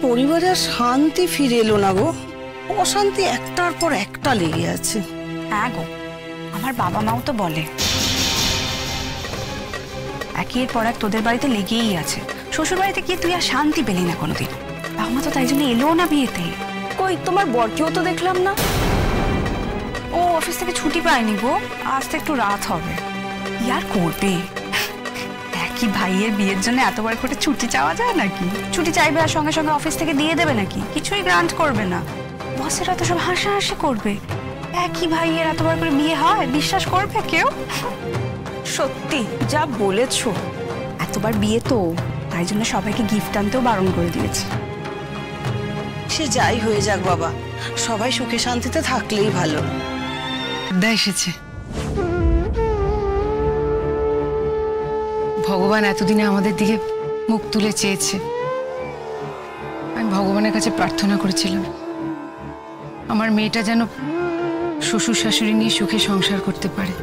পরিবারে আর শান্তি ফিরে এলো না গো, অশান্তি একটার পর একটা লেগে আছে। হ্যাঁ গো, আমার বাবা মাও তো বলে একের পর এক তোদের বাড়িতে লেগেই আছে। শ্বশুর বাড়িতে গিয়ে তুই আর শান্তি পেলি না কোনোদিন। বাবা মা তো তাই জন্য এলো না বিয়েতে। কই তোমার বরকেও তো দেখলাম না। ও অফিস থেকে ছুটি পায়নি গো, আজ তো একটু রাত হবে। ইয়ার করবে, একই ভাইয়ের বিয়ের জন্য এতবার করে ছুটি চাওয়া যায় নাকি? ছুটি চাইবে আর সঙ্গে সঙ্গে অফিস থেকে দিয়ে দেবে নাকি? কিছুই গ্রান্ট করবে না। বসেরা তো সব হাসাহাসি করবে। একই ভাইয়ের এতবার করে বিয়ে হয়, বিশ্বাস করবে কেউ? সত্যি যা বলেছো। এতবার বিয়ে তো, তাই জন্য সবাইকে গিফট আনতেও বারণ করে দিয়েছে। সে যাই হয়ে যাক বাবা, সবাই সুখে শান্তিতে থাকলেই ভালো। এসেছে ভগবান এতদিনে আমাদের দিকে মুখ তুলে চেয়েছে। আমি ভগবানের কাছে প্রার্থনা করেছিলাম আমার মেয়েটা যেন শ্বশুর শাশুড়ি নিয়ে সুখে সংসার করতে পারে।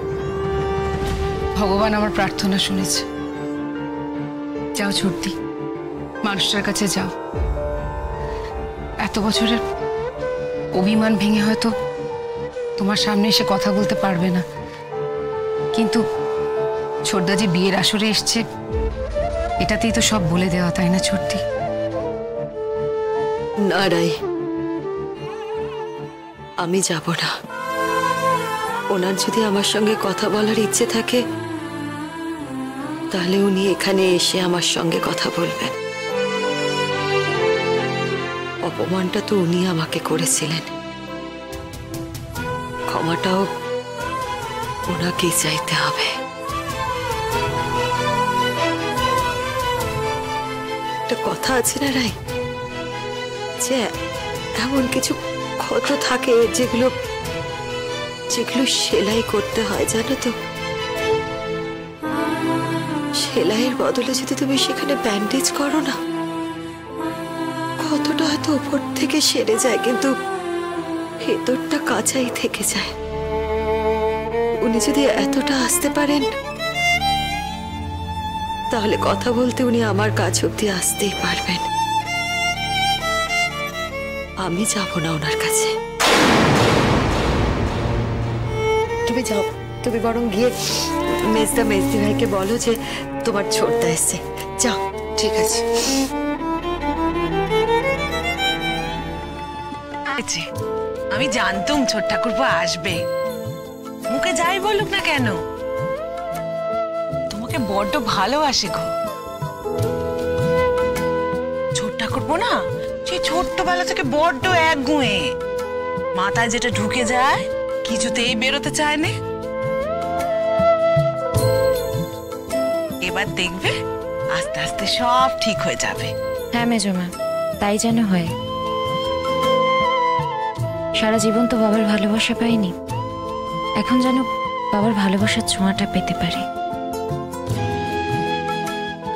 ভগবান আমার প্রার্থনা শুনেছে। যাও ছোটদি, মানুষটার কাছে যাও। এত বছরের অভিমান ভেঙে হয়তো তোমার সামনে এসে কথা বলতে পারবে না, কিন্তু ছোটদা যে বিয়ের আসরে এসছে এটাতেই তো সব বলে দেওয়া, তাই না ছোটদি? না রাই, আমি যাব না। ওনার যদি আমার সঙ্গে কথা বলার ইচ্ছে থাকে তাহলে উনি এখানে এসে আমার সঙ্গে কথা বলবেন। অপমানটা তো উনি আমাকে করেছিলেন, ক্ষমাটাও ওনাকেই চাইতে হবে। একটা কথা আছে না রাই, যে এমন কিছু ক্ষত থাকে যেগুলো সেলাই করতে হয়, জানো তো? সেলাইয়ের বদলে যদি তুমি সেখানে ব্যান্ডেজ করো না, ক্ষতটা হয়তো উপর থেকে সেরে যায় কিন্তু ভেতরটা কাঁচাই থেকে যায়। উনি যদি এতটা আসতে পারেন তাহলে কথা বলতে উনি আমার কাছ অব্দি আসতেই পারবেন। আমি যাব না ওনার কাছে। তুমি যাও, তুমি বরং গিয়ে মেজদি ভাইকে বলো যে তোমার ছোটদা এসছে। যাও। ঠিক আছে। আমি জানতুম ছোট ঠাকুরপো আসবে, মুখে যাই বলুক না কেন তোমাকে বড্ড ভালোবাসে গো। ছোট ঠাকুরপো না সেই ছোট্টবেলা থেকে বড্ড একগুঁয়ে, মাথায় যেটা ঢুকে যায় কিছুতেই বেরোতে চায় না। এবার দেখবে আস্তে আস্তে সব ঠিক হয়ে যাবে। হ্যাঁ মেজমা, তাই যেন হয়। সারা জীবন তো বাবার ভালোবাসা পাইনি, এখন যেন বাবার ভালোবাসার ছোঁয়াটা পেতে পারি।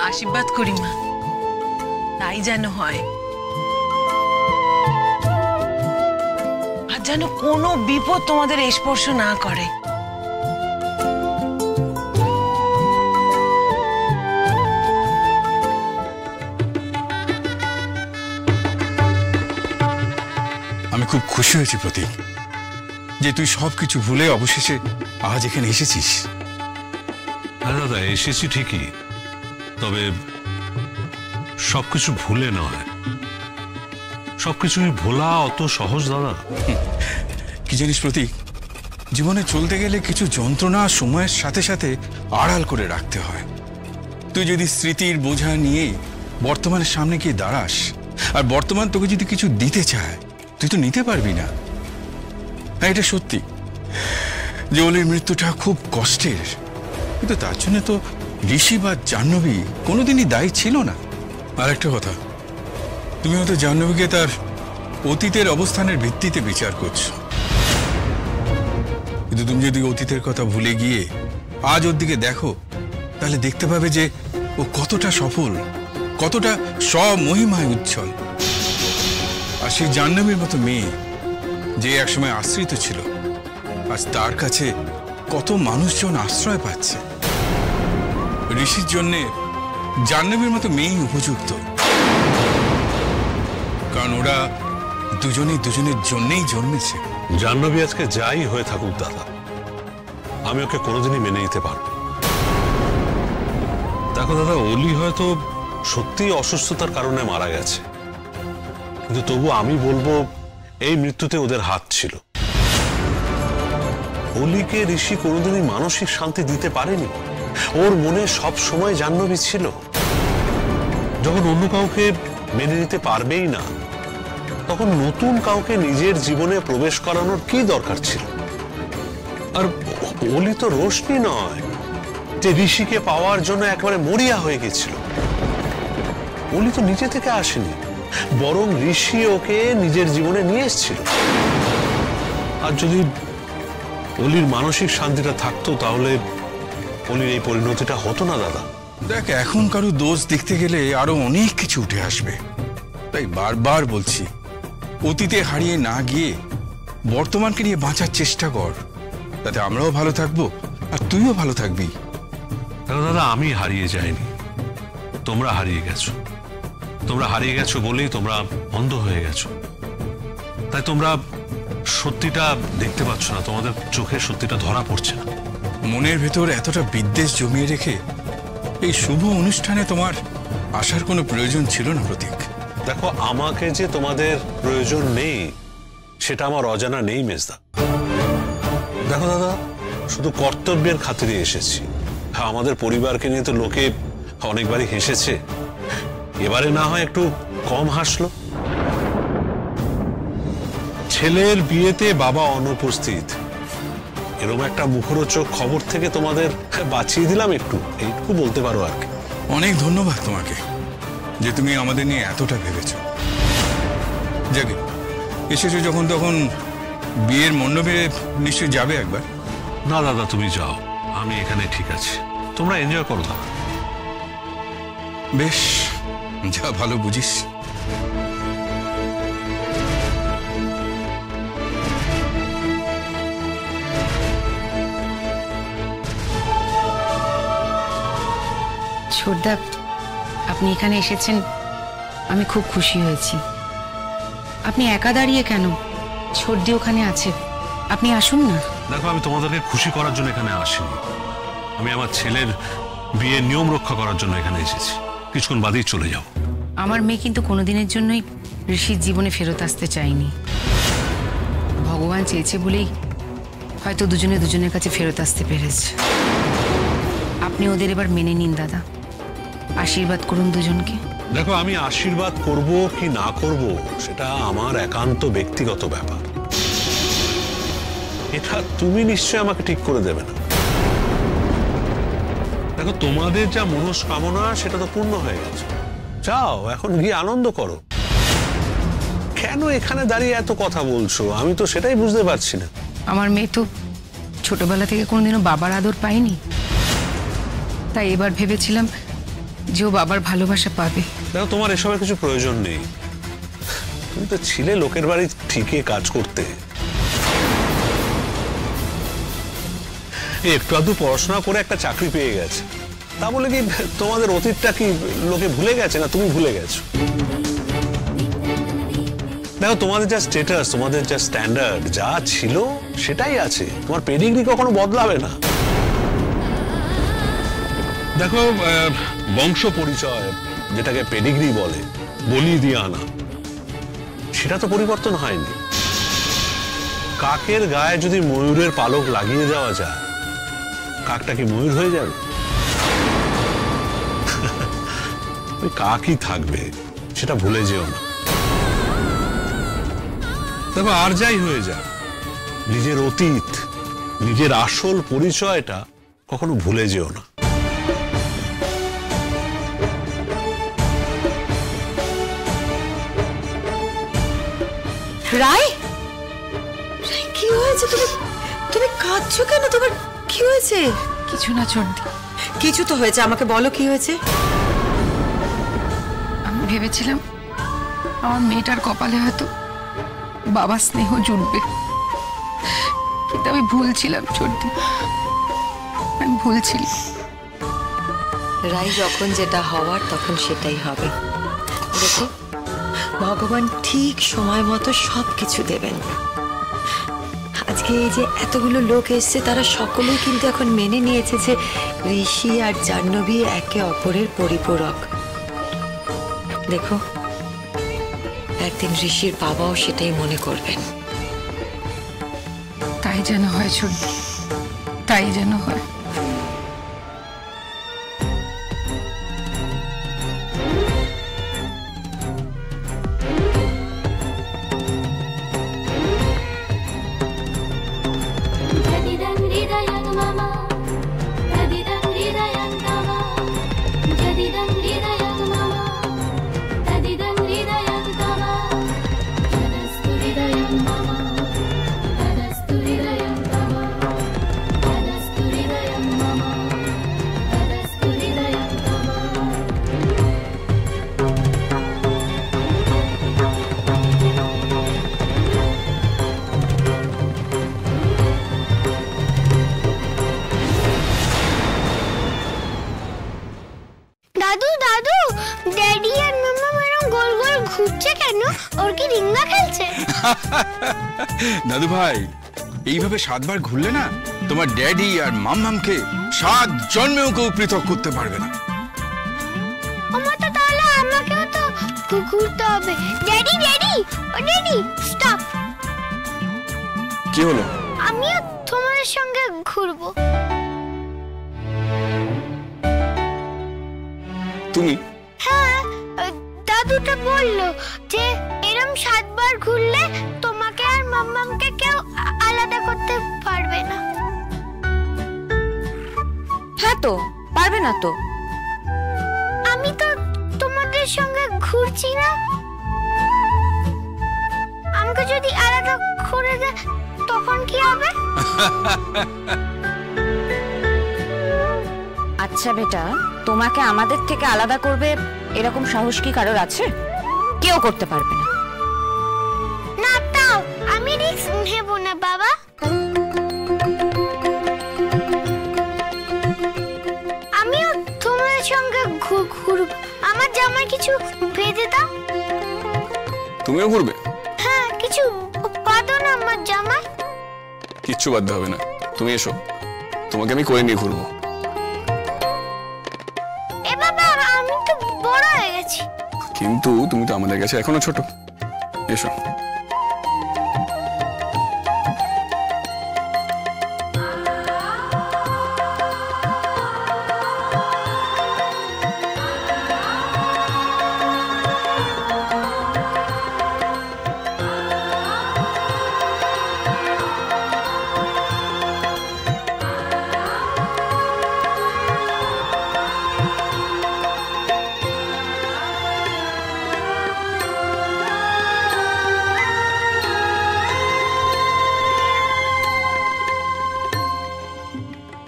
আশীর্বাদ করি মা, তাই যেন হয়। আর যেন কোনো বিপদ তোমাদের স্পর্শ না করে। আমি খুব খুশি হয়েছি প্রতীক যে তুই সবকিছু ভুলে অবশেষে আজ এখানে এসেছিস। হ্যাঁ দাদা, এসেছি ঠিকই, তবে সবকিছু ভুলে নয়। সবকিছুই ভোলা অত সহজ দাদা? কি জানিস প্রতীক, জীবনে চলতে গেলে কিছু যন্ত্রণা সময়ের সাথে সাথে আড়াল করে রাখতে হয়। তুই যদি স্মৃতির বোঝা নিয়ে বর্তমানের সামনে গিয়ে দাঁড়াস আর বর্তমান তোকে যদি কিছু দিতে চায় তুই তো নিতে পারবি না। হ্যাঁ, এটা সত্যি যে অলির মৃত্যুটা খুব কষ্টের, কিন্তু তার জন্য তো ঋষি বা জাহ্নবী কোনোদিনই দায়ী ছিল না। আর একটা কথা, তুমি হয়তো জাহ্নবীকে তার অতীতের অবস্থানের ভিত্তিতে বিচার করছো, কিন্তু তুমি যদি অতীতের কথা ভুলে গিয়ে আজ ওর দিকে দেখো তাহলে দেখতে পাবে যে ও কতটা সফল, কতটা স্বমহিমায় উজ্জ্বল। আর সেই জাহ্নবীর মতো মেয়ে যে একসময় আশ্রিত ছিল, আজ তার কাছে কত মানুষজন আশ্রয় পাচ্ছে। ঋষির জন্যে জাহ্নবীর মতো মেয়েই উপযুক্ত। কারণ ওরা দুজনেই দুজনের জন্যেই জন্মেছে। জাহ্নবী আজকে যাই হয়ে থাকুক দাদা, আমি ওকে কোনোদিনই মেনে নিতে পারবো। দেখো দাদা, অলি হয়তো সত্যিই অসুস্থতার কারণে মারা গেছে, কিন্তু তবু আমি বলবো এই মৃত্যুতে ওদের হাত ছিল। অলিকে ঋষি কোনোদিনই মানসিক শান্তি দিতে পারেনি। ওর মনে সব সময় জাহ্নবী ছিল। যখন অন্য কাউকে মেনে নিতে পারবেই না, তখন নতুন কাউকে নিজের জীবনে প্রবেশ করানোর কি দরকার ছিল? আর অলি তো রোশনি নয় যে ঋষিকে পাওয়ার জন্য একেবারে মরিয়া হয়ে গেছিল। অলি তো নিজে থেকে আসেনি, বরং ঋষি ওকে নিজের জীবনে নিয়ে এসেছিল। আর যদি অলির মানসিক শান্তিটা থাকতো, তাহলে অলির এই পরিণতিটা হতো না দাদা। দেখ, এখন কারো দোষ দেখতে গেলে আরো অনেক কিছু উঠে আসবে। তাই বারবার বলছি, অতীতে হারিয়ে না গিয়ে বর্তমানকে নিয়ে বাঁচার চেষ্টা কর, তাতে আমরাও ভালো থাকবো আর তুইও ভালো থাকবি। দেখো দাদা, আমি হারিয়ে যাইনি, তোমরা হারিয়ে গেছো। তোমরা হারিয়ে গেছো বলেই তোমরা অন্ধ হয়ে গেছো। তাই তোমরা সত্যিটা দেখতে পাচ্ছ না, তোমাদের চোখে সত্যিটা ধরা পড়ছে না। মনের ভেতর এতটা বিদ্বেষ জমিয়ে রেখে এই শুভ অনুষ্ঠানে তোমার আসার কোনো প্রয়োজন ছিল না প্রতীক। দেখো, আমাকে যে তোমাদের প্রয়োজন নেই সেটা আমার অজানা নেই মেজদা। দেখো দাদা, শুধু কর্তব্যের খাতিরে এসেছি। হ্যাঁ, আমাদের পরিবারকে নিয়ে তো লোকে অনেকবারই হেসেছে, এবারে না হয় একটু কম হাসলো। ছেলের বিয়েতে বাবা অনুপস্থিত, এরকম একটা মুখরোচক খবর থেকে তোমাদের বাঁচিয়ে দিলাম একটু, এইটুকু বলতে পারো আর কি। অনেক ধন্যবাদ তোমাকে যে তুমি আমাদের নিয়ে এতটা ভেবেছ। যাকে এসেছো যখন, তখন বিয়ের মণ্ডপে নিশ্চয়ই যাবে একবার। না দাদা, তুমি যাও, আমি এখানে ঠিক আছি, তোমরা এনজয় করো দাদা। বেশ, যা ভালো বুঝিস। ছোটদা, আপনি এখানে এসেছেন, আমি খুব খুশি হয়েছি। আপনি একা দাঁড়িয়ে কেন? ছোটদি ওখানে আছে, আপনি আসুন না। দেখো, আমি তোমাদেরকে খুশি করার জন্য এখানে আসিনি, আমি আমার ছেলের বিয়ের নিয়ম রক্ষা করার জন্য এখানে এসেছি। কিছুক্ষণ বাদেই চলে যাব। আমার মেয়ে কিন্তু কোনোদিনের জন্যই ঋষির জীবনে ফেরত আসতে চায়নি। ভগবান চেয়েছে বলেই হয়তো দুজনে দুজনের কাছে ফেরত আসতে পেরেছে। আপনি ওদের এবার মেনে নিন দাদা, আশীর্বাদ করুন দুজনকে। দেখো, আমি আশীর্বাদ করব কি না করব সেটা আমার একান্ত ব্যক্তিগত ব্যাপার, এটা তুমি নিশ্চয় আমাকে ঠিক করে দেবে না। দেখো, তোমাদের যা মনস্কামনা সেটা তো পূর্ণ হয়ে গেছে, যাও এখন গিয়ে আনন্দ করো। কেন এখানে দাঁড়িয়ে এত কথা বলছো, আমি তো সেটাই বুঝতে পারছি না। আমার মেয়ে তো ছোটবেলা থেকে কোনোদিনও বাবার আদর পায়নি, তাই এবার ভেবেছিলাম যে ও বাবার ভালোবাসা পাবে। দেখো, তোমার এসবের কিছু প্রয়োজন নেই, তুমি তো ছিলে লোকের বাড়ি ঠিকই কাজ করতে। একটু আধটু পড়াশোনা করে একটা চাকরি পেয়ে গেছে, তা বলে কি তোমাদের অতীতটা কি লোকে ভুলে গেছে, না তুমি ভুলে গেছো? দেখো, তোমাদের যা স্ট্যাটাস, তোমাদের যা স্ট্যান্ডার্ড যা ছিল সেটাই আছে, তোমার পেডিগ্রি কখনো বদলাবে না। দেখো, বংশ পরিচয় যেটাকে পেডিগ্রি বলে, বলি দিয়ে আনা, সেটা তো পরিবর্তন হয়নি। কাকের গায়ে যদি ময়ূরের পালক লাগিয়ে দেওয়া যায়, কাকটা কি ময়ূর হয়ে যাবে? ওই কাকই থাকবে, সেটা ভুলে যেও না। দেখো, আর যাই হয়ে যাক, নিজের অতীত, নিজের আসল পরিচয়টা কখনো ভুলে যেও না। রায়, কি হয়েছে? তুমি তুমি কাঁদছো কেন? তোমার কি হয়েছে? কিছু না ছোটদি। কিছু তো হয়েছে, আমাকে বলো কি হয়েছে। আমি ভেবেছিলাম আমার মেয়েটার কপালে হয়তো বাবার স্নেহ জুটবে, কিন্তু আমি ভুল ছিলাম ছোটদি, আমি ভুল ছিলাম। রাই, যখন যেটা হওয়ার তখন সেটাই হবে। দেখো, ভগবান ঠিক সময় মতো সবকিছু দেবেন। আজকে এই যে এতগুলো লোক এসছে, তারা সকলেই কিন্তু এখন মেনে নিয়েছে যে ঋষি আর জাহ্নবী একে অপরের পরিপূরক। দেখো, একদিন ঋষির বাবাও সেটাই মনে করবেন। তাই যেন হয় ছোট, তাই যেন হয়। দাদু দাদু, ড্যাডি আর মাম্মা এরকম গোল গোল ঘুরছে কেন? ওর কি রিঙ্গা খেলছে? দাদু ভাই, এইভাবে 7 বার ঘুরলে না তোমার ড্যাডি আর মাম্মামকে 7 জন্মেও কেউ পৃথক করতে পারবে না। ওমা, তো তাহলে আমাকেও তো ঘুরতে হবে। ড্যাডি ড্যাডি, ও ড্যাডি, স্টপ। কি হলো? আমিও তোমাদের সঙ্গে ঘুরবো। তুমি? হ্যাঁ, দাদুটা বললো যে এরম 7 বার ঘুরলে তোমাকে আর মাম্মামকে কেউ আলাদা করতে পারবে না। হ্যাঁ তো, পারবে না তো। আমি তো তোমাদের সঙ্গে ঘুরছি না। আমাকে যদি আলাদা করে দেয় তখন কি হবে? আচ্ছা বেটা, তোমাকে আমাদের থেকে আলাদা করবে এরকম সাহস কি কারোর আছে? কেউ করতে পারবে না। না, তাও আমি রিস্ক নেব না বাবা। আমিও তোমাদের সঙ্গে ঘুরব। আমার জামায় কিছু বেঁধে দাও। তুমিও ঘুরবে? হ্যাঁ, কিছু বাঁধো না আমার জামায়। কিচ্ছু বাধ্য হবে না, তুমি এসো, তোমাকে আমি করে নিয়ে ঘুরবো। এ বাবা, আমি তো বড় হয়ে গেছি। কিন্তু তুমি তো আমাদের কাছে এখনো ছোট। এসো।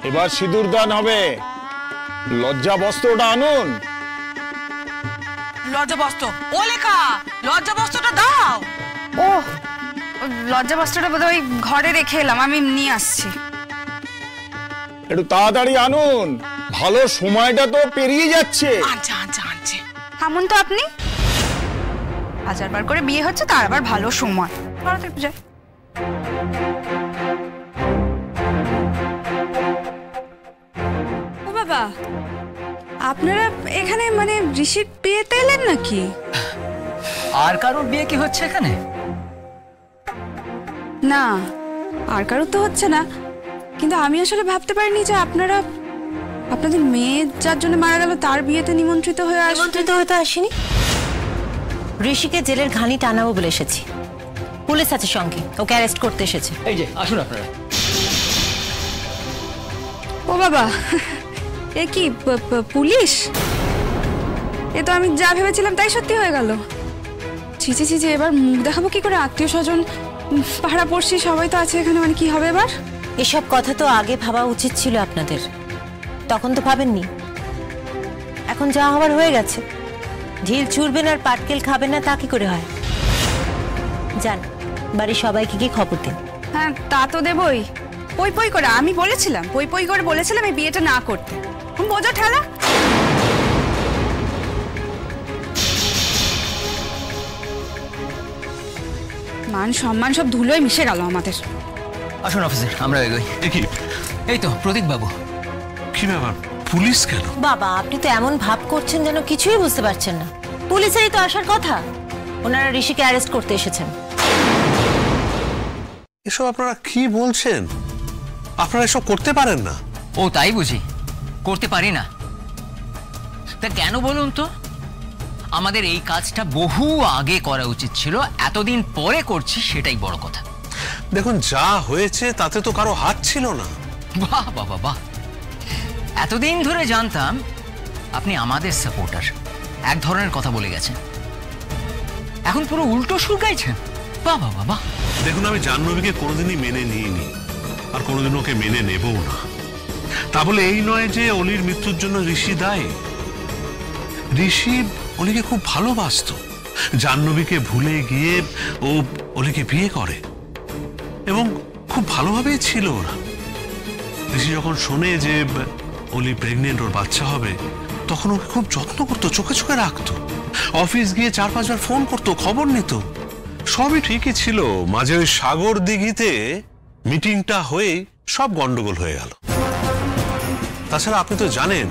এবার সিঁদুর দান হবে। লজ্জা বস্ত্রটা আনুন। লজ্জা বস্ত্র? ও লেখা, লজ্জা বস্ত্রটা দাও। ও, লজ্জা বস্ত্রটা বোধহয় ঘরে রেখে এলাম, আমি নিয়ে আসছি। একটু তাড়াতাড়ি আনুন, ভালো সময়টা তো পেরিয়ে যাচ্ছে। আনছে আনছে আনছে। থামুন তো আপনি। 1000 বার করে বিয়ে হচ্ছে, তার আবার ভালো সময়। তাড়াতাড়ি যাই। ও বাবা, আপনারা এখানে মানে ঋষির বিয়েতে এলেন নাকি? আর কারোর বিয়ে কি হচ্ছে এখানে? না, আর কারোর তো হচ্ছে না, কিন্তু আমি আসলে ভাবতে পারিনি যে আপনারা আপনাদের মেয়ে যার জন্য মারা গেল তার বিয়েতে নিমন্ত্রিত হয়ে আসবেন। নিমন্ত্রিত হতে আসিনি, ঋষিকে জেলের ঘানি টানাবো বলে এসেছি। পুলিশ আছে সঙ্গে, ওকে অ্যারেস্ট করতে এসেছে। এই যে আসুন আপনারা। ও বাবা, এ কি পুলিশ? এ তো আমি যা ভেবেছিলাম তাই সত্যি হয়ে গেল। ছিচে ছিচে, এবার মুখ দেখাবো কি করে? আত্মীয় স্বজন, পাড়া পড়শি সবাই তো আছে এখানে, মানে কি হবে এবার? এসব কথা তো আগে ভাবা উচিত ছিল আপনাদের, তখন তো ভাবেননি। এখন যা হবার হয়ে গেছে। ঢিল ছুড়বেন আর পাটকেল খাবেন না তা কি করে হয়? যান, বাড়ির সবাইকে গিয়ে খবর দিন। হ্যাঁ, তা তো দেবই। পই পই করে আমি বলেছিলাম, পই পই করে বলেছিলাম এই বিয়েটা না করতে। বোঝা ঠেলা। মান সম্মান সব ধুলোয় মিশে গেল আমাদের। আসুন অফিসার, আমরা এগোই। কি এই তো প্রতীক বাবু। কি ব্যাপার, পুলিশ কেন? বাবা, আপনি তো এমন ভাব করছেন যেন কিছুই বুঝতে পারছেন না। পুলিশেরই তো আসার কথা। ওনারা ঋষিকে অ্যারেস্ট করতে এসেছেন। এসব আপনারা কি বলছেন? আপনারা এসব করতে পারেন না। ও তাই বুঝি, করতে পারি না? তা কেন বলুন তো? আমাদের এই কাজটা বহু আগে করা উচিত ছিল, এতদিন পরে করছি, সেটাই বড় কথা। দেখুন, যা হয়েছে তাতে তো কারো হাত ছিল না। বাহ বাবা বাহ, এতদিন ধরে জানতাম আপনি আমাদের সাপোর্টার, এক ধরনের কথা বলে গেছেন, এখন পুরো উল্টো সুর গাইছেন। বাহ বাবা বাহ। দেখুন, আমি জাহ্নবীকে কোনোদিনই মেনে নিইনি, আর কোনোদিন ওকে মেনে নেবও না। তা বলে এই নয় যে অলির মৃত্যুর জন্য ঋষি দায়ী। ঋষি অলিকে খুব ভালোবাসতো, জাহ্নবীকে ভুলে গিয়ে ও অলিকে বিয়ে করে, এবং খুব ভালোভাবেই ছিল ওরা। ঋষি যখন শোনে যে অলি প্রেগনেন্ট, ওর বাচ্চা হবে, তখন ওকে খুব যত্ন করতো, চোখে চোখে রাখতো, অফিস গিয়ে 4-5 বার ফোন করতো, খবর নিত। সবই ঠিকই ছিল, মাঝে ওই সাগর দিঘিতে মিটিংটা হয়ে সব গন্ডগোল হয়ে গেল। তাছাড়া আপনি তো জানেন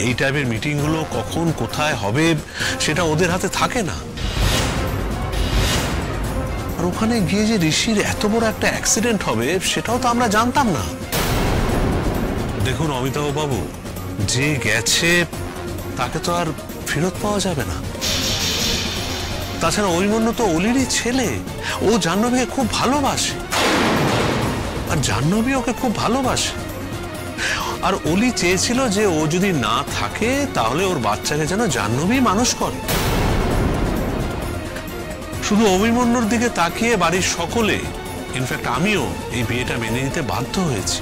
এই টাইপের মিটিংগুলো কখন কোথায় হবে সেটা ওদের হাতে থাকে না। আর ওখানে গিয়ে যে ঋষির এত বড় একটা অ্যাক্সিডেন্ট হবে সেটাও তো আমরা জানতাম না। দেখুন অমিতাভ বাবু, যে গেছে তাকে তো আর ফেরত পাওয়া যাবে না। তাছাড়া অভিমন্যু তো অলিরই ছেলে, ও জাহ্নবীকে খুব ভালোবাসে, আর জাহ্নবী ওকে খুব ভালোবাসে। আর অলি চেয়েছিল যে ও যদি না থাকে তাহলে ওর বাচ্চাকে যেন জাহ্নবী মানুষ করে। শুধু অভিমন্যুর দিকে তাকিয়ে বাড়ির সকলে, ইনফ্যাক্ট আমিও এই বিয়েটা মেনে নিতে বাধ্য হয়েছি।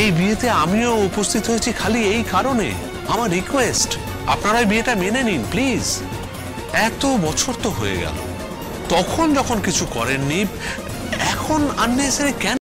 এই বিয়েতে আমিও উপস্থিত হয়েছি খালি এই কারণে, আমার রিকোয়েস্ট, আপনারা এই বিয়েটা মেনে নিন প্লিজ। এত বছর তো হয়ে গেল, তখন যখন কিছু করেননি, এখন আননেসেসারি কেন